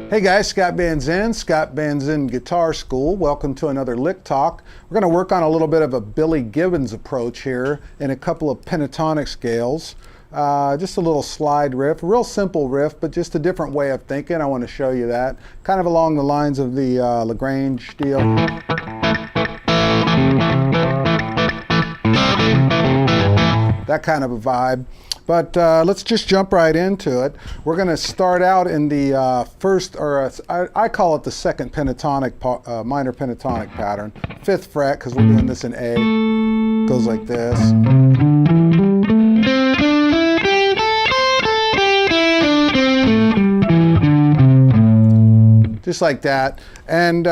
Hey guys, Scott Van Zen Guitar School. Welcome to another Lick Talk. We're going to work on a little bit of a Billy Gibbons approach here in a couple of pentatonic scales. Just a little slide riff, a real simple riff, but just a different way of thinking. I want to show you that. Kind of along the lines of the Lagrange deal. That kind of a vibe. But let's just jump right into it. We're going to start out in the first, or I call it the second pentatonic, minor pentatonic pattern. 5th fret, because we're doing this in A. Goes like this. Just like that. And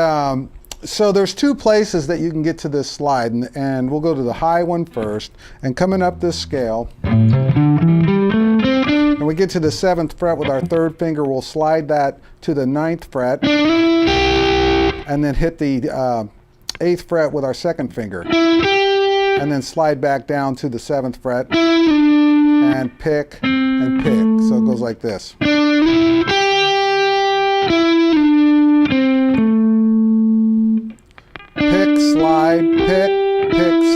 so there's two places that you can get to this slide, and we'll go to the high one first, and coming up this scale, and we get to the 7th fret with our 3rd finger, we'll slide that to the 9th fret, and then hit the 8th fret with our 2nd finger, and then slide back down to the 7th fret, and pick, and pick. So it goes like this. Slide, pick,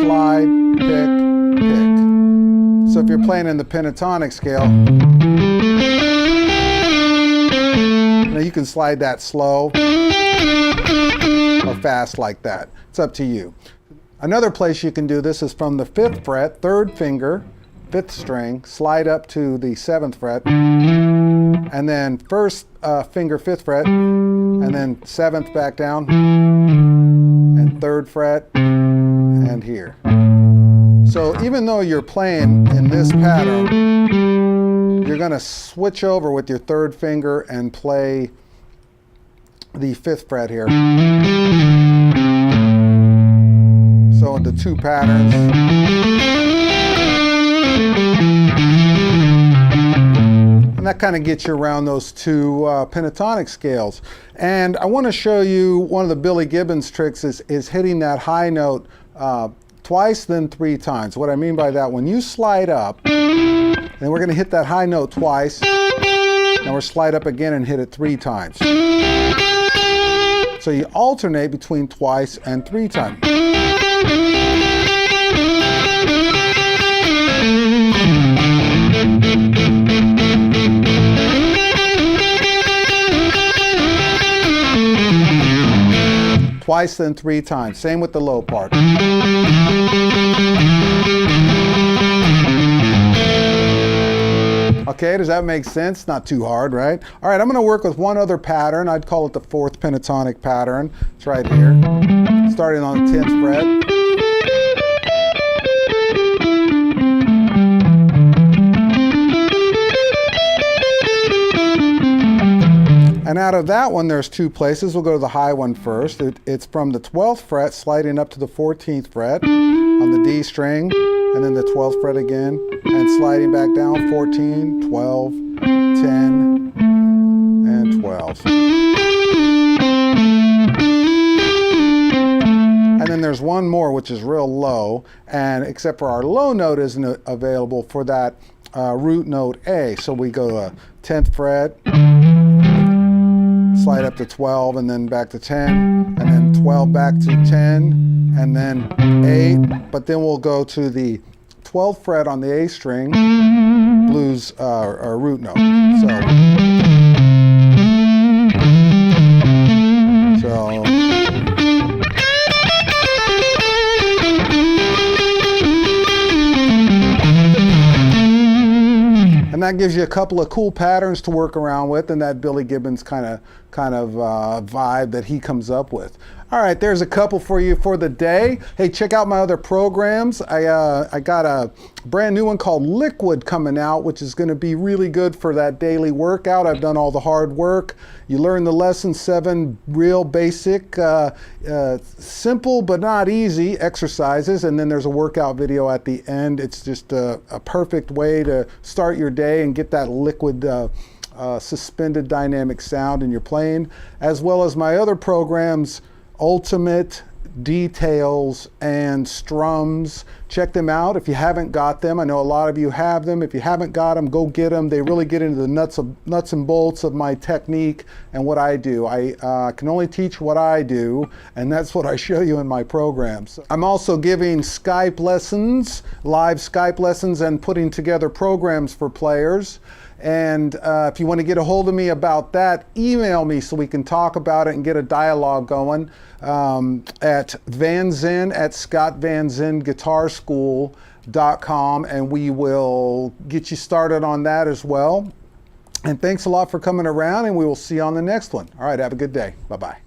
slide, pick, pick. So if you're playing in the pentatonic scale, now you can slide that slow or fast like that. It's up to you. Another place you can do this is from the 5th fret, 3rd finger, 5th string, slide up to the 7th fret, and then 1st finger, 5th fret, and then 7th back down, and 3rd fret, and here. So even though you're playing in this pattern, you're going to switch over with your 3rd finger and play the 5th fret here. So the two patterns. And that kind of gets you around those two pentatonic scales. And I want to show you one of the Billy Gibbons tricks is hitting that high note twice, then 3 times. What I mean by that, when you slide up, and we're going to hit that high note twice, and we'll slide up again and hit it 3 times. So you alternate between twice and 3 times. Twice, then 3 times. Same with the low part. Okay, does that make sense? Not too hard, right? All right, I'm going to work with one other pattern. I'd call it the 4th pentatonic pattern. It's right here. Starting on the 10th fret. And out of that one, there's 2 places. We'll go to the high one first. It's from the 12th fret, sliding up to the 14th fret on the D string, and then the 12th fret again, and sliding back down, 14, 12, 10, and 12. And then there's one more, which is real low, and except for our low note isn't available for that root note A. So we go to 10th fret, slide up to 12, and then back to 10, and then 12 back to 10, and then 8, but then we'll go to the 12th fret on the A string, blues or root note. So and that gives you a couple of cool patterns to work around with, and that Billy Gibbons kind of vibe that he comes up with. All right, there's a couple for you for the day. Hey, check out my other programs. I got a brand new one called Liquid coming out, which is going to be really good for that daily workout. I've done all the hard work. You learn the lesson 7 real basic, simple but not easy exercises, and then there's a workout video at the end. It's just a perfect way to start your day and get that liquid suspended dynamic sound in your playing, as well as my other programs, Ultimate, Details, and Strums. Check them out if you haven't got them. I know a lot of you have them. If you haven't got them, go get them. They really get into the nuts and bolts of my technique and what I do. I can only teach what I do, and that's what I show you in my programs. I'm also giving Skype lessons, live Skype lessons, and putting together programs for players. And if you want to get a hold of me about that, email me so we can talk about it and get a dialogue going at vanzen@scottvanzenguitarschool.com, and we will get you started on that as well. And thanks a lot for coming around, and we will see you on the next one. All right, have a good day. Bye-bye.